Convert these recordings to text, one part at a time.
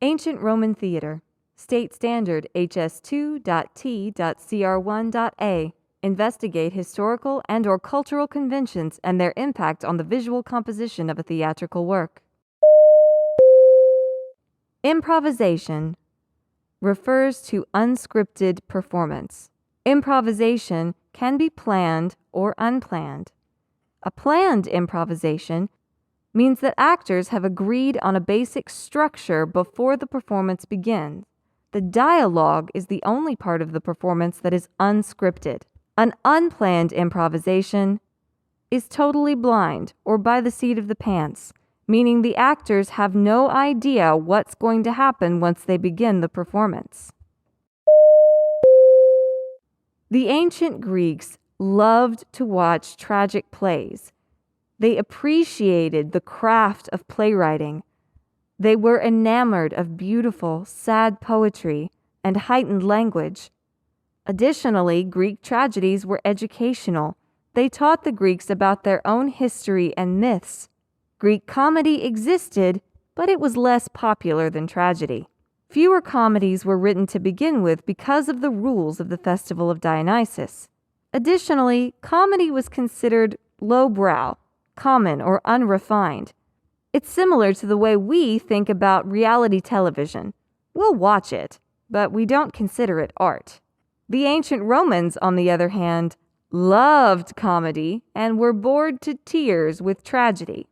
Ancient Roman Theater. State Standard HS2.T.CR1.A. Investigate historical and/or cultural conventions and their impact on the visual composition of a theatrical work. Improvisation refers to unscripted performance. Improvisation can be planned or unplanned. A planned improvisation means that actors have agreed on a basic structure before the performance begins. The dialogue is the only part of the performance that is unscripted. An unplanned improvisation is totally blind or by the seat of the pants, meaning the actors have no idea what's going to happen once they begin the performance. The ancient Greeks loved to watch tragic plays. They appreciated the craft of playwriting. They were enamored of beautiful, sad poetry and heightened language. Additionally, Greek tragedies were educational. They taught the Greeks about their own history and myths. Greek comedy existed, but it was less popular than tragedy. Fewer comedies were written to begin with because of the rules of the Festival of Dionysus. Additionally, comedy was considered lowbrow, common, or unrefined. It's similar to the way we think about reality television. We'll watch it, but we don't consider it art. The ancient Romans, on the other hand, loved comedy and were bored to tears with tragedy.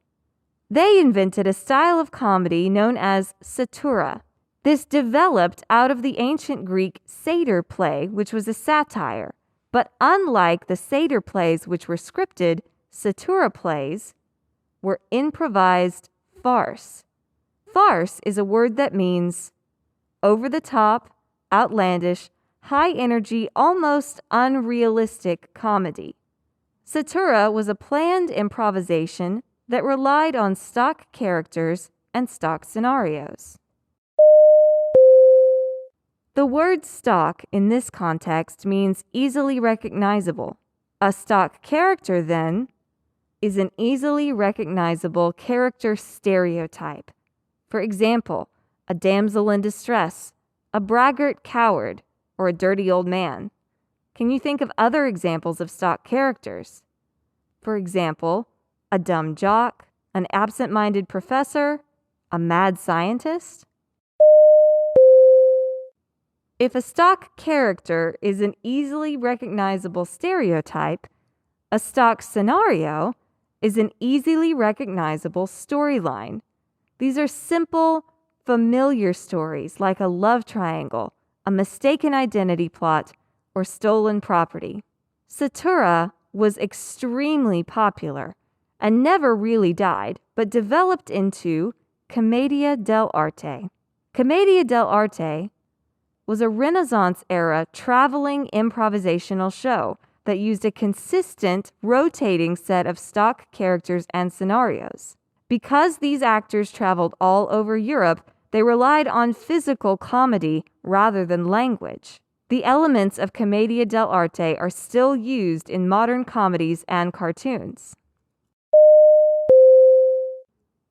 They invented a style of comedy known as satura. This developed out of the ancient Greek satyr play, which was a satire. But unlike the satyr plays, which were scripted, satura plays were improvised farce. Farce is a word that means over the top, outlandish, high energy, almost unrealistic comedy. Satura was a planned improvisation that relied on stock characters and stock scenarios. The word stock in this context means easily recognizable. A stock character, then, is an easily recognizable character stereotype. For example, a damsel in distress, a braggart coward, or a dirty old man. Can you think of other examples of stock characters? For example, a dumb jock, an absent-minded professor, a mad scientist? If a stock character is an easily recognizable stereotype, a stock scenario is an easily recognizable storyline. These are simple, familiar stories like a love triangle, a mistaken identity plot, or stolen property. Satura was extremely popular and never really died, but developed into Commedia dell'arte. Commedia dell'arte was a Renaissance-era traveling improvisational show that used a consistent, rotating set of stock characters and scenarios. Because these actors traveled all over Europe, they relied on physical comedy rather than language. The elements of Commedia dell'arte are still used in modern comedies and cartoons.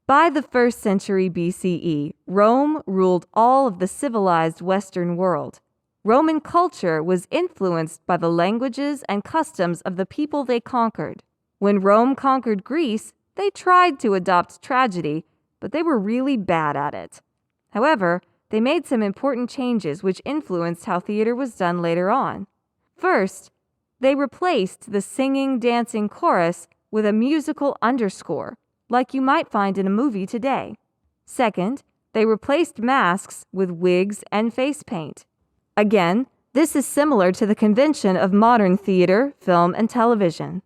By the 1st century BCE, Rome ruled all of the civilized Western world. Roman culture was influenced by the languages and customs of the people they conquered. When Rome conquered Greece, they tried to adopt tragedy, but they were really bad at it. However, they made some important changes which influenced how theater was done later on. First, they replaced the singing, dancing chorus with a musical underscore, like you might find in a movie today. Second, they replaced masks with wigs and face paint. Again, this is similar to the convention of modern theater, film, and television.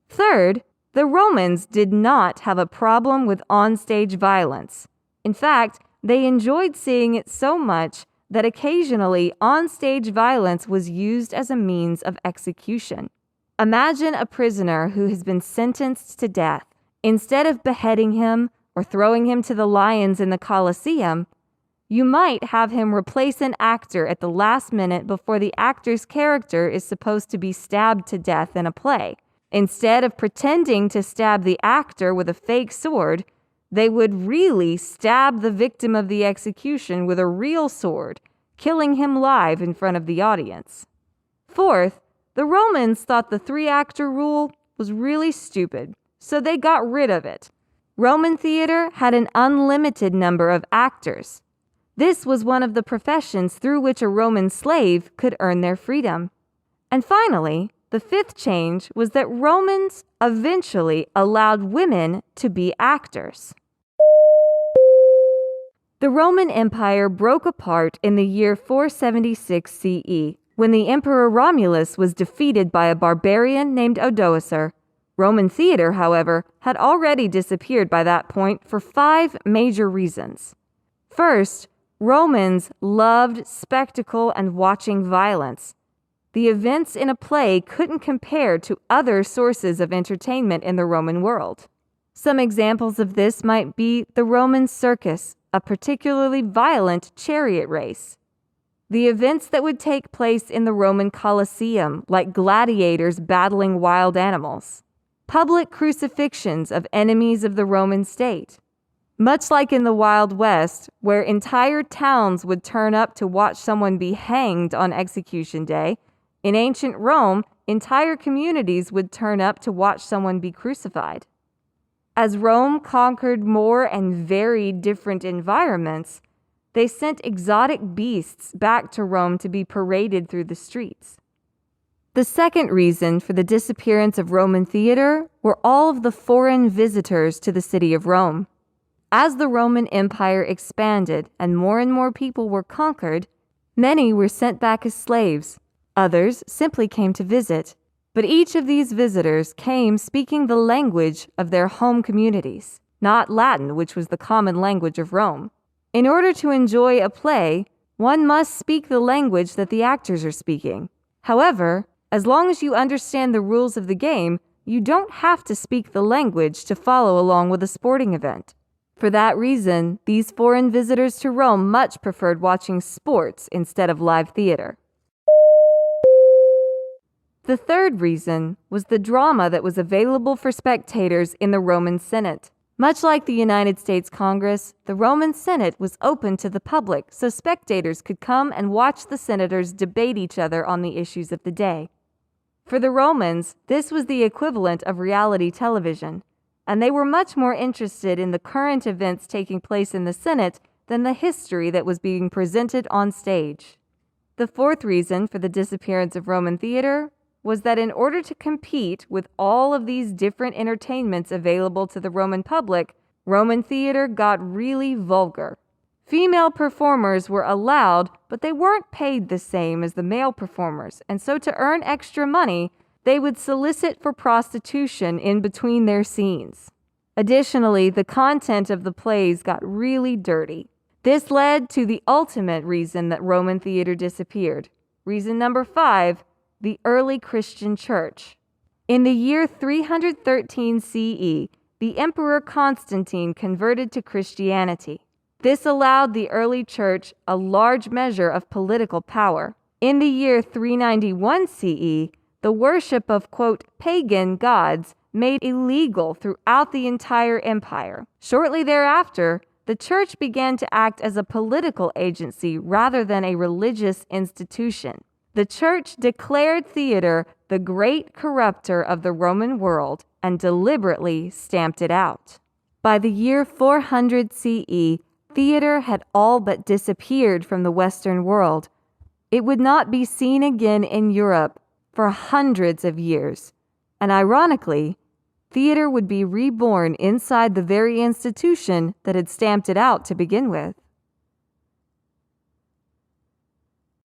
Third, the Romans did not have a problem with onstage violence. In fact, they enjoyed seeing it so much that occasionally onstage violence was used as a means of execution. Imagine a prisoner who has been sentenced to death. Instead of beheading him or throwing him to the lions in the Colosseum, you might have him replace an actor at the last minute before the actor's character is supposed to be stabbed to death in a play. Instead of pretending to stab the actor with a fake sword, They would really stab the victim of the execution with a real sword, killing him live in front of the audience. Fourth, the Romans thought the three-actor rule was really stupid, so they got rid of it. Roman theater had an unlimited number of actors. This was one of the professions through which a Roman slave could earn their freedom. And finally, the fifth change was that Romans eventually allowed women to be actors. The Roman Empire broke apart in the year 476 CE, when the Emperor Romulus was defeated by a barbarian named Odoacer. Roman theater, however, had already disappeared by that point for 5 major reasons. First, Romans loved spectacle and watching violence. The events in a play couldn't compare to other sources of entertainment in the Roman world. Some examples of this might be the Roman circus, a particularly violent chariot race. The events that would take place in the Roman Colosseum, like gladiators battling wild animals. Public crucifixions of enemies of the Roman state. Much like in the Wild West, where entire towns would turn up to watch someone be hanged on execution day, in ancient Rome, entire communities would turn up to watch someone be crucified. As Rome conquered more and varied different environments, they sent exotic beasts back to Rome to be paraded through the streets. The second reason for the disappearance of Roman theater were all of the foreign visitors to the city of Rome. As the Roman Empire expanded and more people were conquered, many were sent back as slaves. Others simply came to visit. But each of these visitors came speaking the language of their home communities, not Latin, which was the common language of Rome. In order to enjoy a play, one must speak the language that the actors are speaking. However, as long as you understand the rules of the game, you don't have to speak the language to follow along with a sporting event. For that reason, these foreign visitors to Rome much preferred watching sports instead of live theater. The third reason was the drama that was available for spectators in the Roman Senate. Much like the United States Congress, the Roman Senate was open to the public, so spectators could come and watch the senators debate each other on the issues of the day. For the Romans, this was the equivalent of reality television, and they were much more interested in the current events taking place in the Senate than the history that was being presented on stage. The fourth reason for the disappearance of Roman theater was that in order to compete with all of these different entertainments available to the Roman public, Roman theater got really vulgar. Female performers were allowed, but they weren't paid the same as the male performers, and so to earn extra money, they would solicit for prostitution in between their scenes. Additionally, the content of the plays got really dirty. This led to the ultimate reason that Roman theater disappeared. Reason number 5, the early Christian church. In the year 313 CE, the Emperor Constantine converted to Christianity. This allowed the early church a large measure of political power. In the year 391 CE, the worship of, quote, pagan gods made illegal throughout the entire empire. Shortly thereafter, the church began to act as a political agency rather than a religious institution. The church declared theater the great corrupter of the Roman world and deliberately stamped it out. By the year 400 CE, theater had all but disappeared from the Western world. It would not be seen again in Europe for hundreds of years, and ironically, theater would be reborn inside the very institution that had stamped it out to begin with.